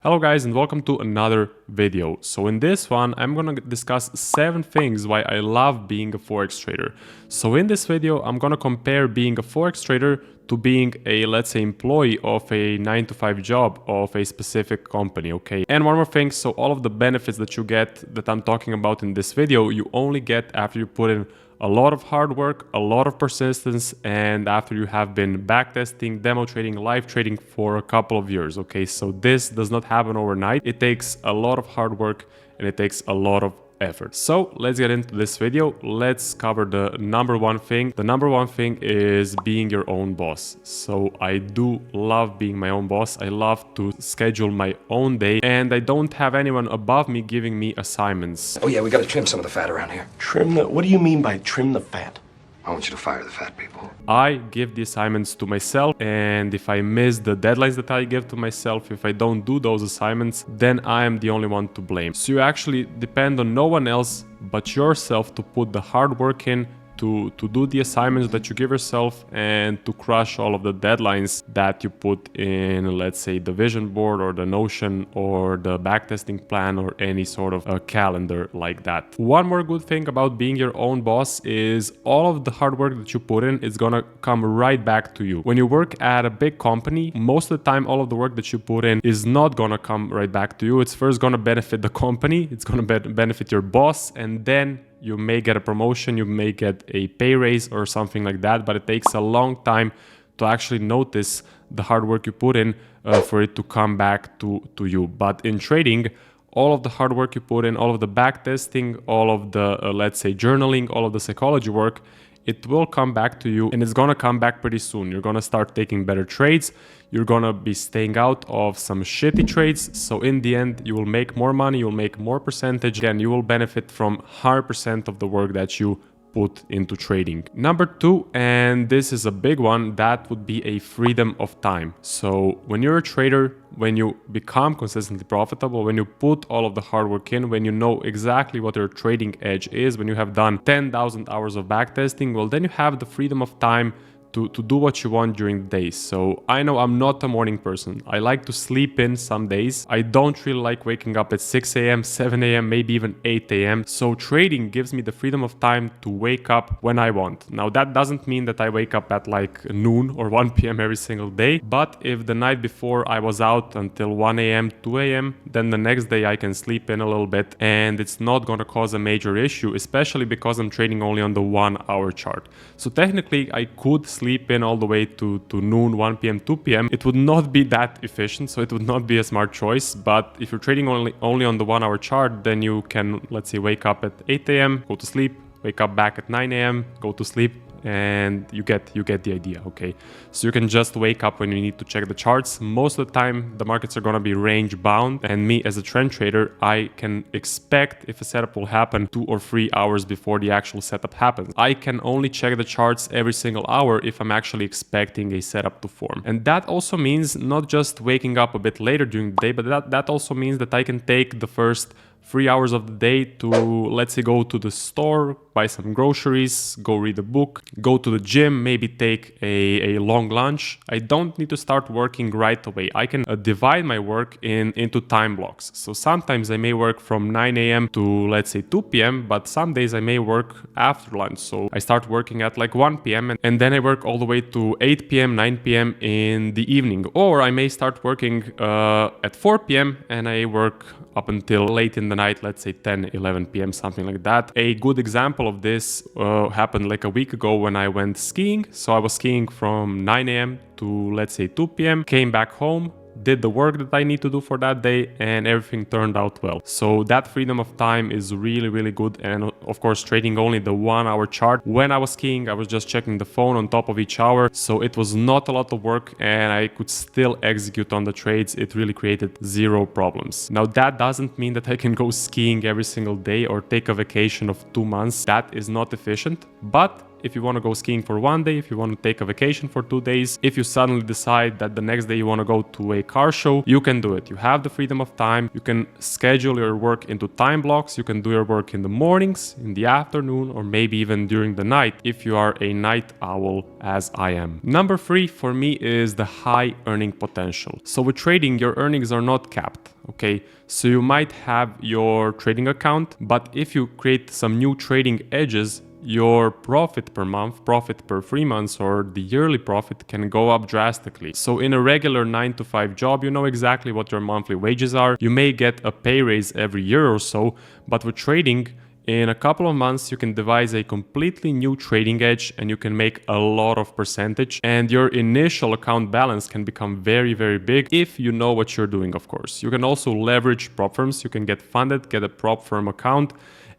Hello guys and welcome to another video. So in this one I'm gonna discuss 7 things why I love being a forex trader. So in this video I'm gonna compare being a forex trader to being a, let's say, employee of a 9-to-5 job of a specific company, okay? And one more thing, so all of the benefits that you get that I'm talking about in this video, you only get after you put in a lot of hard work, a lot of persistence, and after you have been backtesting, demo trading, live trading for a couple of years, okay? So this does not happen overnight. It takes a lot of hard work and it takes a lot of effort. So let's get into this video. Let's cover the number one thing. The number one thing is being your own boss. So I do love being my own boss. I love to schedule my own day and I don't have anyone above me giving me assignments. Oh yeah, we gotta trim some of the fat around here. Trim the... What do you mean by trim the fat? I want you to fire the fat people. I give the assignments to myself, and if I miss the deadlines that I give to myself, if I don't do those assignments, then I am the only one to blame. So you actually depend on no one else but yourself to put the hard work in, to do the assignments that you give yourself and to crush all of the deadlines that you put in, let's say, the vision board or the Notion or the backtesting plan or any sort of a calendar like that. One more good thing about being your own boss is all of the hard work that you put in is gonna come right back to you. When you work at a big company, most of the time all of the work that you put in is not gonna come right back to you. It's first gonna benefit the company, it's gonna benefit your boss, and then you may get a promotion, you may get a pay raise or something like that, but it takes a long time to actually notice the hard work you put in for it to come back to you. But in trading, all of the hard work you put in, all of the back testing, all of the, let's say, journaling, all of the psychology work, it will come back to you and it's gonna come back pretty soon. You're gonna start taking better trades. You're gonna be staying out of some shitty trades. So in the end, you will make more money, you'll make more percentage, and you will benefit from 100% of the work that you put into trading. Number 2, and this is a big one, that would be a freedom of time. So when you're a trader, when you become consistently profitable, when you put all of the hard work in, when you know exactly what your trading edge is, when you have done 10,000 hours of backtesting, well, then you have the freedom of time to do what you want during the day. So I know I'm not a morning person. I like to sleep in some days. I don't really like waking up at 6 a.m., 7 a.m., maybe even 8 a.m. So trading gives me the freedom of time to wake up when I want. Now that doesn't mean that I wake up at like noon or 1 p.m. every single day. But if the night before I was out until 1 a.m., 2 a.m., then the next day I can sleep in a little bit and it's not going to cause a major issue, especially because I'm trading only on the 1-hour chart. So technically I could sleep in all the way to noon, 1 p.m., 2 p.m. It would not be that efficient, so it would not be a smart choice. But if you're trading only on the 1-hour chart, then you can, let's say, wake up at 8 a.m., go to sleep, wake up back at 9 a.m., go to sleep, and you get the idea, okay? So you can just wake up when you need to check the charts. Most of the time the markets are gonna be range bound, and me as a trend trader, I can expect if a setup will happen 2 or 3 hours before the actual setup happens. I can only check the charts every single hour if I'm actually expecting a setup to form. And that also means not just waking up a bit later during the day, but that also means that I can take the first 3 hours of the day to, let's say, go to the store, buy some groceries, go read a book, go to the gym, maybe take a long lunch. I don't need to start working right away. I can divide my work into time blocks. So sometimes I may work from 9 a.m. to, let's say, 2 p.m., but some days I may work after lunch. So I start working at like 1 p.m. and then I work all the way to 8 p.m., 9 p.m. in the evening. Or I may start working at 4 p.m. and I work up until late in the night, let's say 10, 11 p.m., something like that. A good example of this happened like a week ago when I went skiing. So I was skiing from 9 a.m. to, let's say, 2 p.m., came back home, did the work that I need to do for that day, and everything turned out well. So that freedom of time is really, really good. And of course, trading only the 1-hour chart. When I was skiing, I was just checking the phone on top of each hour. So it was not a lot of work and I could still execute on the trades. It really created 0 problems. Now that doesn't mean that I can go skiing every single day or take a vacation of 2 months. That is not efficient, but if you want to go skiing for 1 day, if you want to take a vacation for 2 days, if you suddenly decide that the next day you want to go to a car show, you can do it. You have the freedom of time. You can schedule your work into time blocks. You can do your work in the mornings, in the afternoon, or maybe even during the night if you are a night owl as I am. Number 3 for me is the high earning potential. So with trading, your earnings are not capped. Okay, so you might have your trading account, but if you create some new trading edges, your profit per month, profit per 3 months, or the yearly profit can go up drastically. So in a regular 9 to 5 job, you know exactly what your monthly wages are. You may get a pay raise every year or so, but with trading, in a couple of months, you can devise a completely new trading edge and you can make a lot of percentage, and your initial account balance can become very, very big if you know what you're doing, of course. You can also leverage prop firms. You can get funded, get a prop firm account,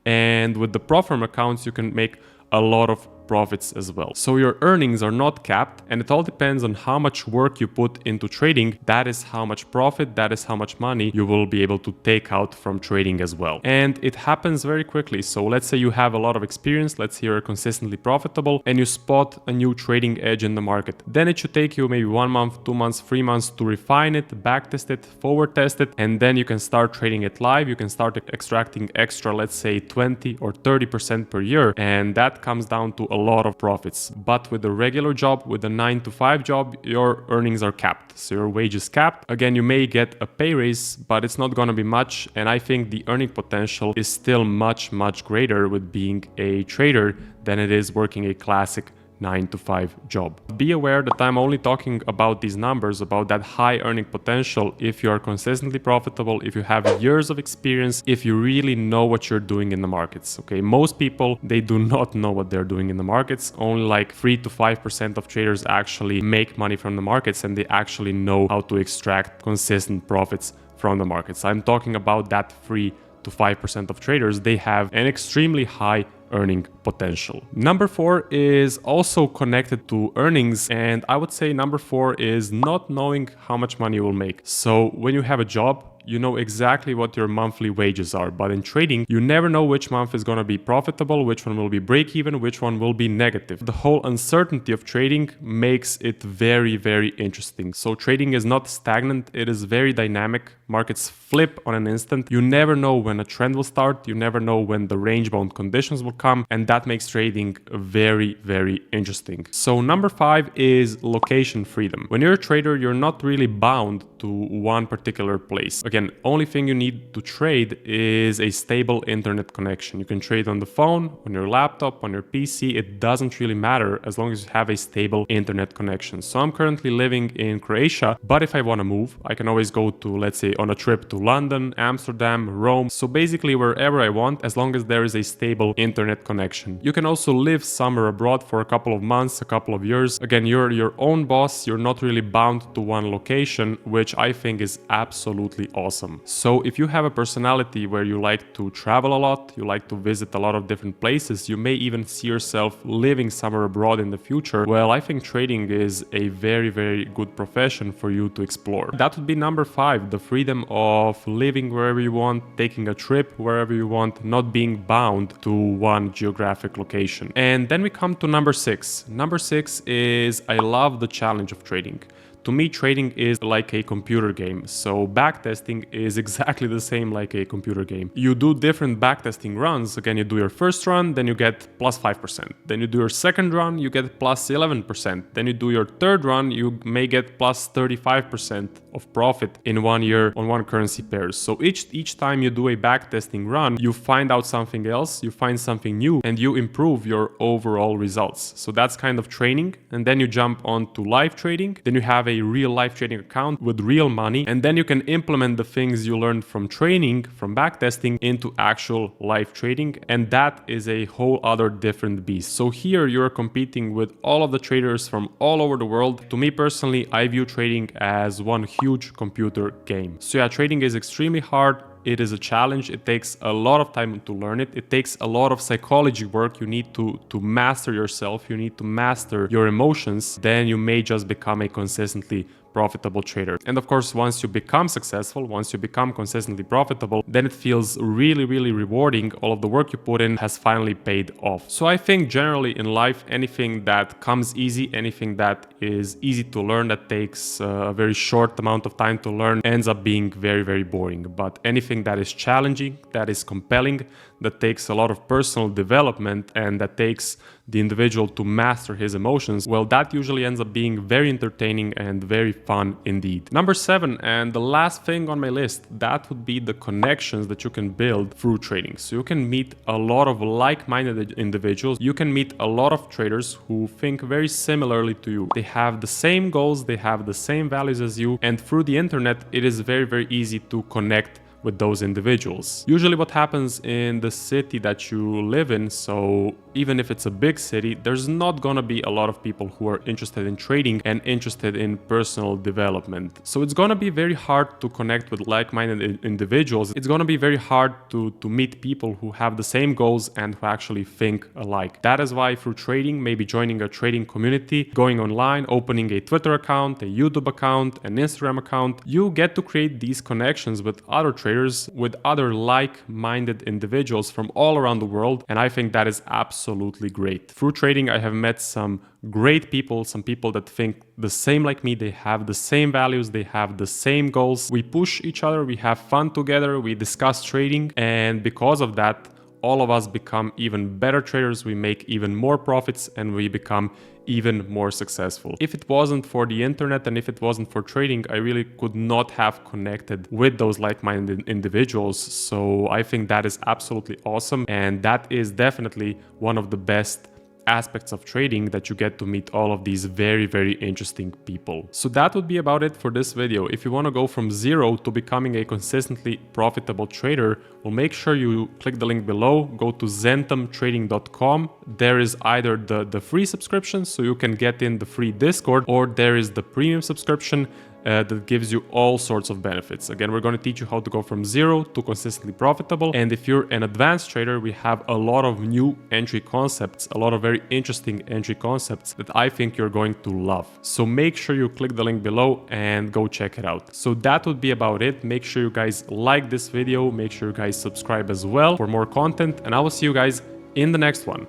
and with the prop firm accounts, you can make a lot of profits as well. So your earnings are not capped, and it all depends on how much work you put into trading. That is how much profit, that is how much money you will be able to take out from trading as well. And it happens very quickly. So let's say you have a lot of experience, let's say you're consistently profitable, and you spot a new trading edge in the market. Then it should take you maybe 1 month, 2 months, 3 months to refine it, backtest it, forward test it, and then you can start trading it live. You can start extracting extra, let's say 20 or 30% per year, and that comes down to a lot of profits. But with a regular job, with a 9 to 5 job, your earnings are capped. So your wage is capped. Again, you may get a pay raise, but it's not going to be much. And I think the earning potential is still much, much greater with being a trader than it is working a classic 9 to 5 job. Be aware that I'm only talking about these numbers, about that high earning potential if you are consistently profitable, if you have years of experience, if you really know what you're doing in the markets. Okay, most people, they do not know what they're doing in the markets. Only like 3 to 5% of traders actually make money from the markets, and they actually know how to extract consistent profits from the markets. I'm talking about that 3 to 5% of traders. They have an extremely high earning potential. Number 4 is also connected to earnings, and I would say number 4 is not knowing how much money you will make. So when you have a job, you know exactly what your monthly wages are, but in trading, you never know which month is going to be profitable, which one will be break even, which one will be negative. The whole uncertainty of trading makes it very, very interesting. So trading is not stagnant, it is very dynamic. Markets flip on an instant. You never know when a trend will start, you never know when the range bound conditions will come, and that makes trading very, very interesting. So number 5 is location freedom. When you're a trader, you're not really bound to one particular place. Again, only thing you need to trade is a stable internet connection. You can trade on the phone, on your laptop, on your PC. It doesn't really matter as long as you have a stable internet connection. So I'm currently living in Croatia, but if I want to move, I can always go to, let's say, on a trip to London, Amsterdam, Rome. So basically wherever I want, as long as there is a stable internet connection. You can also live somewhere abroad for a couple of months, a couple of years. Again, you're your own boss. You're not really bound to one location, which I think is absolutely awesome. So if you have a personality where you like to travel a lot, you like to visit a lot of different places, you may even see yourself living somewhere abroad in the future, well, I think trading is a very, very good profession for you to explore. That would be number 5, the freedom of living wherever you want, taking a trip wherever you want, not being bound to one geographic location. And then we come to number 6. Number 6 is I love the challenge of trading. To me, trading is like a computer game. So backtesting is exactly the same like a computer game. You do different backtesting runs. Again, you do your first run, then you get plus 5%. Then you do your second run, you get plus 11%. Then you do your third run, you may get plus 35% of profit in 1 year on one currency pair. So each time you do a backtesting run, you find out something else, you find something new, and you improve your overall results. So that's kind of training. And then you jump on to live trading. Then you have a real life trading account with real money, and then you can implement the things you learned from training, from backtesting, into actual live trading, and that is a whole other different beast. So here you're competing with all of the traders from all over the world. To me personally, I view trading as one huge computer game. So yeah, trading is extremely hard. It is a challenge. It takes a lot of time to learn it. It takes a lot of psychology work. You need to master yourself. You need to master your emotions. Then you may just become a consistently profitable trader. And of course, once you become successful, once you become consistently profitable, then it feels really, really rewarding. All of the work you put in has finally paid off. So I think generally in life, anything that comes easy, anything that is easy to learn, that takes a very short amount of time to learn, ends up being very, very boring. But anything that is challenging, that is compelling, that takes a lot of personal development, and that takes the individual to master his emotions, well, that usually ends up being very entertaining and very fun indeed. Number 7, and the last thing on my list, that would be the connections that you can build through trading. So you can meet a lot of like-minded individuals. You can meet a lot of traders who think very similarly to you. They have the same goals, they have the same values as you, and through the internet, it is very, very easy to connect with those individuals. Usually what happens in the city that you live in, so even if it's a big city, there's not gonna be a lot of people who are interested in trading and interested in personal development. So it's gonna be very hard to connect with like-minded individuals. It's gonna be very hard to meet people who have the same goals and who actually think alike. That is why through trading, maybe joining a trading community, going online, opening a Twitter account, a YouTube account, an Instagram account, you get to create these connections with other traders, with other like-minded individuals from all around the world, and I think that is absolutely great. Through trading, I have met some great people, some people that think the same like me, they have the same values, they have the same goals. We push each other, we have fun together, we discuss trading, and because of that, all of us become even better traders, we make even more profits, and we become even more successful. If it wasn't for the internet and if it wasn't for trading, I really could not have connected with those like-minded individuals. So I think that is absolutely awesome, and that is definitely one of the best aspects of trading, that you get to meet all of these very, very interesting people. So that would be about it for this video. If you want to go from zero to becoming a consistently profitable trader, well, make sure you click the link below, go to zentumtrading.com. There is either the free subscription, so you can get in the free Discord, or there is the premium subscription that gives you all sorts of benefits. Again, we're going to teach you how to go from zero to consistently profitable. And if you're an advanced trader, we have a lot of new entry concepts, a lot of very interesting entry concepts that I think you're going to love. So make sure you click the link below and go check it out. So that would be about it. Make sure you guys like this video. Make sure you guys subscribe as well for more content, and I will see you guys in the next one.